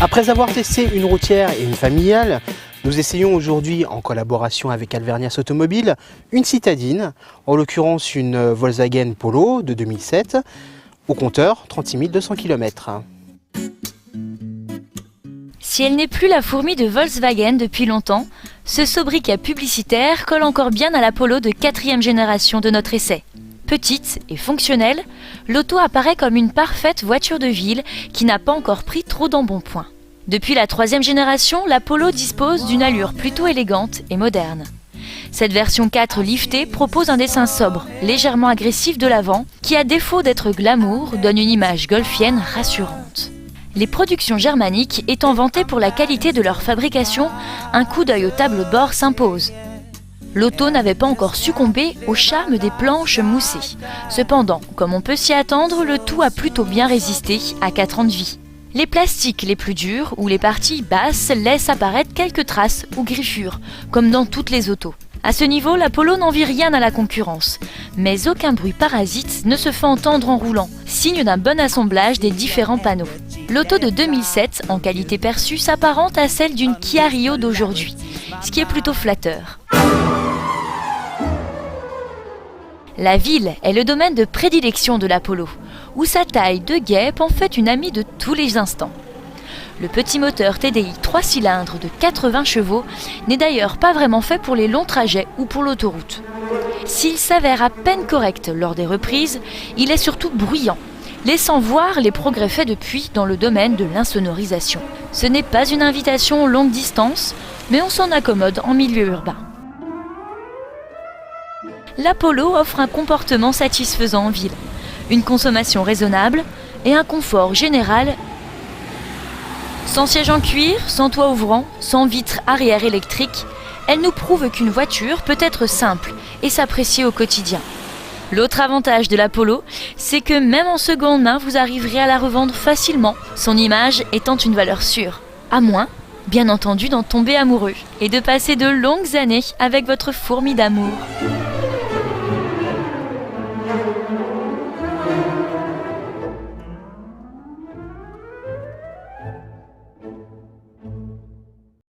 Après avoir testé une routière et une familiale, nous essayons aujourd'hui, en collaboration avec Alvernias Automobile, une citadine, en l'occurrence une Volkswagen Polo de 2007, au compteur 36 200 km. Si elle n'est plus la fourmi de Volkswagen depuis longtemps, ce sobriquet publicitaire colle encore bien à la Polo de 4e génération de notre essai. Petite et fonctionnelle, l'auto apparaît comme une parfaite voiture de ville qui n'a pas encore pris trop d'embonpoint. Depuis la 3e génération, la Polo dispose d'une allure plutôt élégante et moderne. Cette version 4 liftée propose un dessin sobre, légèrement agressif de l'avant, qui à défaut d'être glamour, donne une image golfienne rassurante. Les productions germaniques étant vantées pour la qualité de leur fabrication, un coup d'œil au tableau de bord s'impose. L'auto n'avait pas encore succombé au charme des planches moussées. Cependant, comme on peut s'y attendre, le tout a plutôt bien résisté à 4 ans de vie. Les plastiques les plus durs ou les parties basses laissent apparaître quelques traces ou griffures, comme dans toutes les autos. À ce niveau, la Polo n'envie rien à la concurrence, mais aucun bruit parasite ne se fait entendre en roulant, signe d'un bon assemblage des différents panneaux. L'auto de 2007, en qualité perçue, s'apparente à celle d'une Kia Rio d'aujourd'hui, ce qui est plutôt flatteur. La ville est le domaine de prédilection de la Polo, où sa taille de guêpe en fait une amie de tous les instants. Le petit moteur TDI 3 cylindres de 80 chevaux n'est d'ailleurs pas vraiment fait pour les longs trajets ou pour l'autoroute. S'il s'avère à peine correct lors des reprises, il est surtout bruyant, laissant voir les progrès faits depuis dans le domaine de l'insonorisation. Ce n'est pas une invitation longue distance, mais on s'en accommode en milieu urbain. La Polo offre un comportement satisfaisant en ville, une consommation raisonnable et un confort général. Sans siège en cuir, sans toit ouvrant, sans vitre arrière électrique, elle nous prouve qu'une voiture peut être simple et s'apprécier au quotidien. L'autre avantage de la Polo, c'est que même en seconde main, vous arriverez à la revendre facilement, son image étant une valeur sûre. À moins, bien entendu, d'en tomber amoureux et de passer de longues années avec votre fourmi d'amour.